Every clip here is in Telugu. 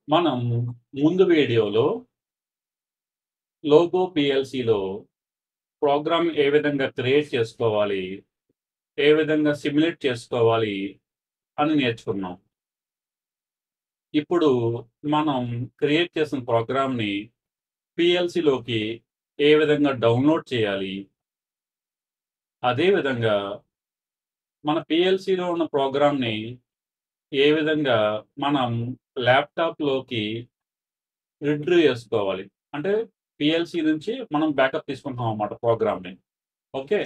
మనం ముందు వీడియోలో లోగో పీఎల్‌సీలో ప్రోగ్రామ్ ఏ విధంగా క్రియేట్ చేసుకోవాలి, ఏ విధంగా సిమ్యులేట్ చేసుకోవాలి అని నేర్చుకున్నాం. ఇప్పుడు మనం క్రియేట్ చేసిన ప్రోగ్రామ్‌ని పీఎల్‌సీలోకి ఏ విధంగా డౌన్‌లోడ్ చేయాలి, అదే విధంగా మన పీఎల్‌సీలో ఉన్న ప్రోగ్రామ్‌ని ఏ విధంగా మనం ల్యాప్‌టాప్‌లోకి రిట్రీవ్ చేసుకోవాలి. అంటే పీఎల్‌సీ నుంచి మనం బ్యాకప్ తీసుకుంటున్నాం అన్నమాట ప్రోగ్రామ్‌ని. ఓకే.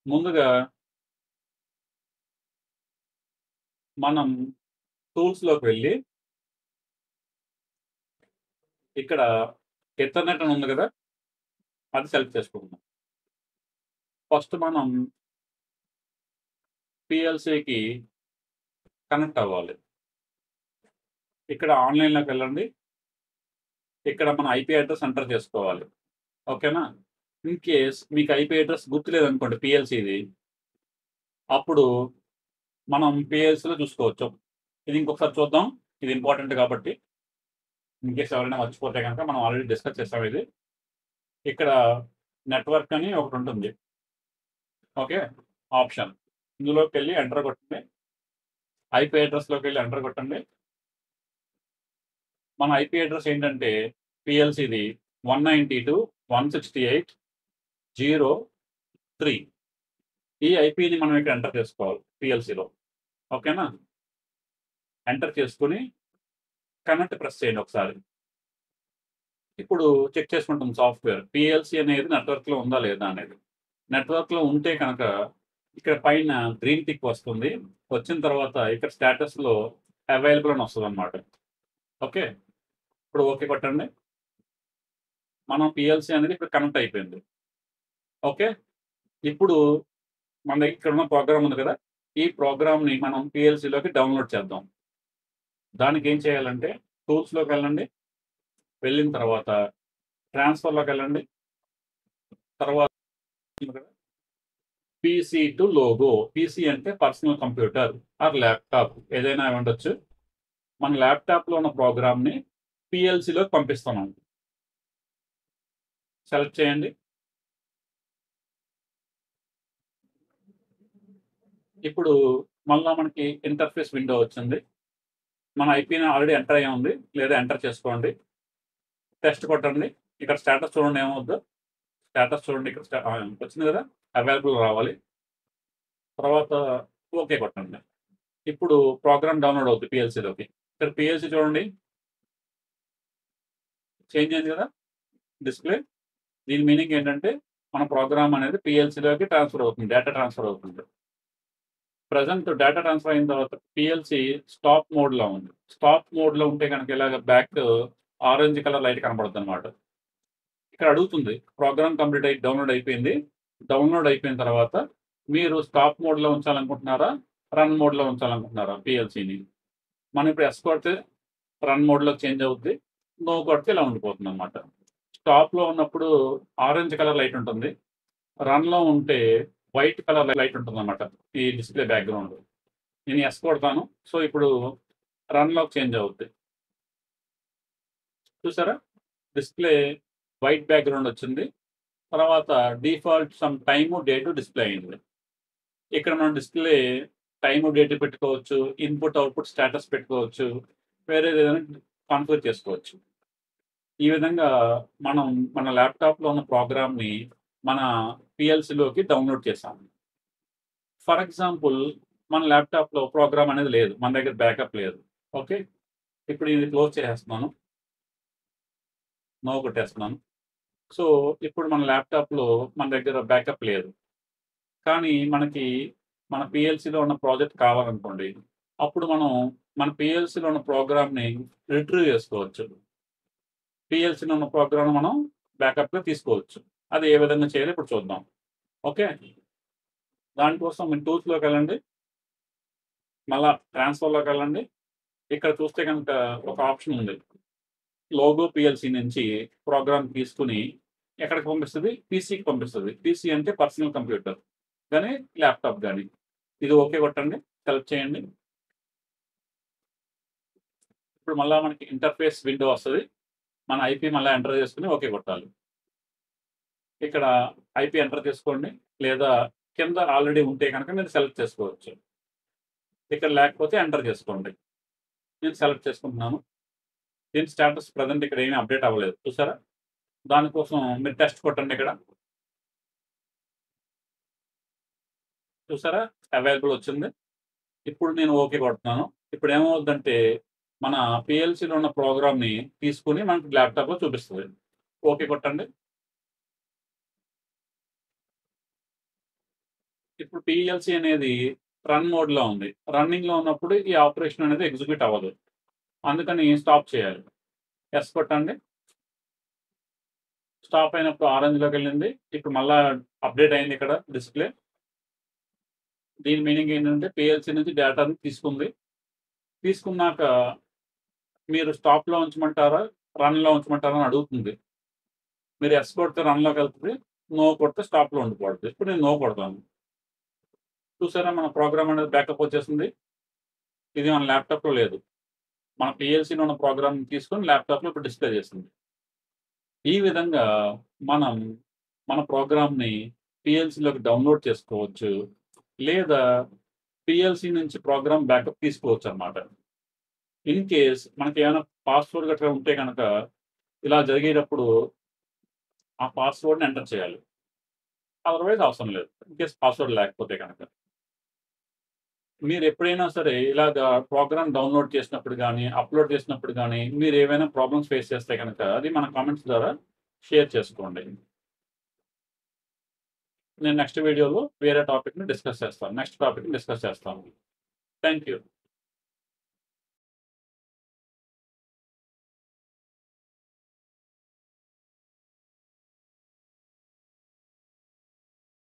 ముందుగా మనం టూల్స్‌లోకి వెళ్ళి, ఇక్కడ ఎథర్‌నెట్ అని ఉంది గదా! అది సెలెక్ట్ చేసుకుందాం. ఫస్ట్ మనం పీఎల్‌సీకి కనెక్ట్ అవ్వాలి. ఇక్కడ ఆన్‌లైన్‌లోకెళ్ళండి. ఇక్కడ మన ఐపీ అడ్రెస్ ఎంటర్ చేసుకోవాలి. ఓకేనా? ఇన్ కేస్ మీకు ఐపీ అడ్రెస్ గుర్తులేదనుకోండి పీఎల్‌సీది, అప్పుడు మనం పీఎల్‌సీలో చూసుకోవచ్చు. ఇది ఇంకొకసారి చూద్దాం. ఇది ఇంపార్టెంట్ కాబట్టి. ఇన్ కేస్ ఎవరైనా మర్చిపోతే గనక మనం ఆల్రెడీ డిస్కస్ చేసాం ఇది. ఇక్కడ నెట్వర్క్ అని ఒకటుంటుంది. ఓకే. ఆప్షన్. ఇందులోకెళ్ళి ఎంటర్ కొట్టండి. ఐపీ అడ్రెస్‌లోకెళ్ళి ఎంటర్ కొట్టండి. మన ఐపీ అడ్రెస్ ఏంటంటే పీఎల్‌సీది 192.168.0.3. ఈ ఐపీని మనం ఇక్కడ ఎంటర్ చేసుకోవాలి పీఎల్‌సీలో. ఓకేనా? ఎంటర్ చేసుకొని కనెక్ట్ ప్రెస్ చేయండి ఒకసారి. ఇప్పుడు చెక్ చేసుకుంటుంది సాఫ్ట్‌వేర్. పీఎల్‌సీ అనేది నెట్వర్క్‌లో ఉందా లేదా అనేది. నెట్వర్క్‌లో ఉంటే కనుక ఇక్కడ పైన గ్రీన్ టిక్ వస్తుంది. వచ్చిన తర్వాత ఇక్కడ స్టేటస్‌లో అవైలబుల్ అని వస్తదన్నమాట. ఓకే. ఇప్పుడు ఓకే కొట్టండి. మనం పీఎల్‌సీ అనేది ఇప్పుడు కనెక్ట్ అయిపోయింది. ఓకే. ఇప్పుడు మన దగ్గర ఇక్కడున్న ప్రోగ్రామ్ ఉంది కదా! ఈ ప్రోగ్రామ్‌ని మనం పీఎల్‌సీలోకి డౌన్‌లోడ్ చేద్దాం. దానికేం చేయాలంటే టూల్స్‌లోకెళ్ళండి. వెళ్ళిన తర్వాత ట్రాన్స్‌ఫర్‌లోకెళ్ళండి. తర్వాత పీసీ టు లోగో. పీసీ అంటే పర్సనల్ కంప్యూటర్ ఆర్ ల్యాప్‌టాప్ ఏదైనా అయ్యుండొచ్చు. మన ల్యాప్‌టాప్‌లో ఉన్న ప్రోగ్రామ్‌ని పీఎల్‌సీలోకి పంపిస్తున్నాం. సెలెక్ట్ చేయండి. ఇప్పుడు మళ్ళా మనకి ఇంటర్ఫేస్ విండో వచ్చింది. మన ఐపీని ఆల్రెడీ ఎంటర్ అయ్యి ఉంది. లేదా ఎంటర్ చేసుకోండి. టెస్ట్ కొట్టండి. ఇక్కడ స్టేటస్ చూడండి ఏమవుద్దో. స్టేటస్ చూడండి ఇక్కడ వచ్చింది కదా! అవైలబుల్ రావాలి. తర్వాత ఓకే కొట్టండి. ఇప్పుడు ప్రోగ్రామ్ డౌన్‌లోడ్ అవుద్ది పీఎల్‌సీలోకి. ఇక్కడ పీఎల్‌సీ చూడండి. చేంజ్ అయింది కదా! డిస్‌ప్లే. దీని మీనింగ్ ఏంటంటే మన ప్రోగ్రామ్ అనేది పీఎల్‌సీలోకి ట్రాన్స్‌ఫర్ అవుతుంది. డేటా ట్రాన్స్‌ఫర్ అవుతుంది. ప్రెజెంట్ డేటా ట్రాన్స్‌ఫర్ అయిన తర్వాత పీఎల్‌సీ స్టాప్ మోడ్‌లో ఉంది. స్టాప్ మోడ్‌లో ఉంటే గనక ఇలాగ బ్యాక్ ఆరెంజ్ కలర్ లైట్ కనపడుద్దనమాట. ఇక్కడ అడుగుతుంది. ప్రోగ్రామ్ కంప్లీట్ అయ్యి డౌన్‌లోడ్ అయిపోయింది. డౌన్‌లోడ్ అయిపోయిన తర్వాత మీరు స్టాప్ మోడ్‌లో ఉంచాలనుకుంటున్నారా? రన్ మోడ్‌లో ఉంచాలనుకుంటున్నారా పీఎల్‌సీని? మనం ఇప్పుడు యెస్ కొడితే రన్ మోడ్‌లోకి చేంజ్ అవుద్ది. నో కొడితే ఇలా ఉండిపోతుందనమాట. స్టాప్‌లో ఉన్నప్పుడు ఆరెంజ్ కలర్ లైట్ ఉంటుంది. రన్‌లో ఉంటే వైట్ కలర్ లైట్ ఉంటుందనమాట. ఈ డిస్‌ప్లే బ్యాక్‌గ్రౌండ్. నేను యెస్ కొడతాను. సో, ఇప్పుడు రన్‌లోకి చేంజ్ అవుద్ది. చూసారా? డిస్‌ప్లే వైట్ బ్యాక్‌గ్రౌండ్ వచ్చింది. తర్వాత default some time, date display అయింది. ఇక్కడ మనం డిస్‌ప్లే టైము, డేట్ పెట్టుకోవచ్చు. ఇన్‌పుట్, అవుట్‌పుట్ స్టేటస్ పెట్టుకోవచ్చు. వేరేదేదైనా కాన్ఫిగర్ చేసుకోవచ్చు. ఈ విధంగా మనం మన ల్యాప్‌టాప్‌లో ఉన్న ప్రోగ్రామ్‌ని మన పీఎల్‌సీలోకి డౌన్‌లోడ్ చేసాం. ఫర్ ఎగ్జాంపుల్ మన ల్యాప్‌టాప్‌లో ప్రోగ్రామ్ అనేది లేదు. మన దగ్గర బ్యాకప్ లేదు. ఓకే. ఇప్పుడు ఇది క్లోజ్ చేసేస్తున్నాను. నో కొట్టేస్తున్నాను. సో, ఇప్పుడు మన ల్యాప్‌టాప్‌లో మన దగ్గర బ్యాకప్ లేదు. కానీ మనకి మన పీఎల్‌సీలో ఉన్న ప్రాజెక్ట్ కావాలనుకోండి. అప్పుడు మనం మన పీఎల్‌సీలో ఉన్న ప్రోగ్రామ్‌ని రిట్రీవ్ చేసుకోవచ్చు. పీఎల్‌సీలో ఉన్న ప్రోగ్రామ్‌ని మనం బ్యాకప్‌గా తీసుకోవచ్చు. అది ఏ విధంగా చేయాలో ఇప్పుడు చూద్దాం. ఓకే. దానికోసం మీరు టూల్స్‌లోకెళ్ళండి. మళ్ళా ట్రాన్స్‌ఫర్‌లోకెళ్ళండి. ఇక్కడ చూస్తే గనుక ఒక ఆప్షన్ ఉంది. లోగో పీఎల్‌సీ నుంచి ప్రోగ్రామ్ తీసుకొని ఎక్కడికి పంపిస్తది? పీసీకి పంపిస్తది. పీసీ అంటే పర్సనల్ కంప్యూటర్ గాని, ల్యాప్‌టాప్ గాని. ఇది ఓకే కొట్టండి. సెలెక్ట్ చేయండి. ఇప్పుడు మళ్ళా మనకి ఇంటర్ఫేస్ విండో వస్తది. మన ఐపీ మళ్ళా ఎంటర్ చేసుకొని ఓకే కొట్టాలి. ఇక్కడ ఐపీ ఎంటర్ చేసుకోండి. లేదా కింద ఆల్రెడీ ఉంటే గనక మీరు సెలెక్ట్ చేసుకోవచ్చు. ఇక్కడ లేకపోతే ఎంటర్ చేసుకోండి. నేను సెలెక్ట్ చేసుకుంటున్నాను. దీని స్టేటస్ ప్రెజెంట్ ఇక్కడ ఏమీ అప్డేట్ అవ్వలేదు. చూసారా? దానికోసం మీరు టెస్ట్ కొట్టండి ఇక్కడ. చూసారా? అవైలబుల్ వచ్చింది. ఇప్పుడు నేను ఓకే కొడుతున్నాను. ఇప్పుడు ఏమవుద్దంటే మన పీఎల్సీలో ఉన్న ప్రోగ్రామ్‌ని తీసుకొని మనకి ల్యాప్‌టాప్‌లో చూపిస్తది. ఓకే కొట్టండి. ఇప్పుడు పీఎల్సీ అనేది రన్ మోడ్‌లో ఉంది. రన్నింగ్‌లో ఉన్నప్పుడు ఈ ఆపరేషన్ అనేది ఎగ్జిక్యూట్ అవ్వదు. అందుకని స్టాప్ చేయాలి. యెస్ కొట్టండి. స్టాప్ అయినప్పుడు ఆరెంజ్‌లోకెళ్ళింది. ఇప్పుడు మళ్ళా అప్డేట్ అయింది ఇక్కడ డిస్‌ప్లే. దీని మీనింగ్ ఏంటంటే పీఎల్సీ నుంచి డేటాను తీసుకుంది. తీసుకున్నాక మీరు స్టాప్‌లో ఉంచమంటారా? రన్‌లో ఉంచమంటారా అని అడుగుతుంది. మీరు యెస్ కొడితే రన్‌లోకెళ్తది. నో కొడితే స్టాప్‌లో ఉండిపోద్ది. ఇప్పుడు నేను నో కొడతాను. చూసారా మన ప్రోగ్రామ్ అనేది బ్యాకప్ వచ్చేసింది. ఇది మన ల్యాప్‌టాప్‌లో లేదు. మన పీఎల్సీలో ఉన్న ప్రోగ్రామ్‌ని తీసుకొని ల్యాప్‌టాప్‌లో ఇప్పుడు డిస్‌ప్లే చేసింది. ఈ విధంగా మనం మన ప్రోగ్రామ్‌ని పీఎల్సీలోకి డౌన్‌లోడ్ చేసుకోవచ్చు. లేదా పీఎల్సీ నుంచి ప్రోగ్రామ్ బ్యాకప్ తీసుకోవచ్చనమాట. ఇన్ కేస్ మనకేమైనా పాస్‌వర్డ్ గట్రా ఉంటే గనక ఇలా జరిగేటప్పుడు ఆ పాస్‌వర్డ్‌ని ఎంటర్ చేయాలి. అదర్‌వైజ్ అవసరం లేదు. ఇన్ కేస్ పాస్‌వర్డ్ లేకపోతే గనక. మీరెప్పుడైనా సరే ఇలాగా ప్రోగ్రామ్ డౌన్‌లోడ్ చేసినప్పుడు గానీ, అప్‌లోడ్ చేసినప్పుడు గానీ, మీరేవైనా ప్రాబ్లమ్స్ ఫేస్ చేస్తే గనక అది మన కామెంట్స్ ద్వారా షేర్ చేసుకోండి. నేను నెక్స్ట్ వీడియోలో వేరే టాపిక్‌ని డిస్కస్ చేస్తాను. నెక్స్ట్ టాపిక్‌ని డిస్కస్ చేస్తాను. Thank you.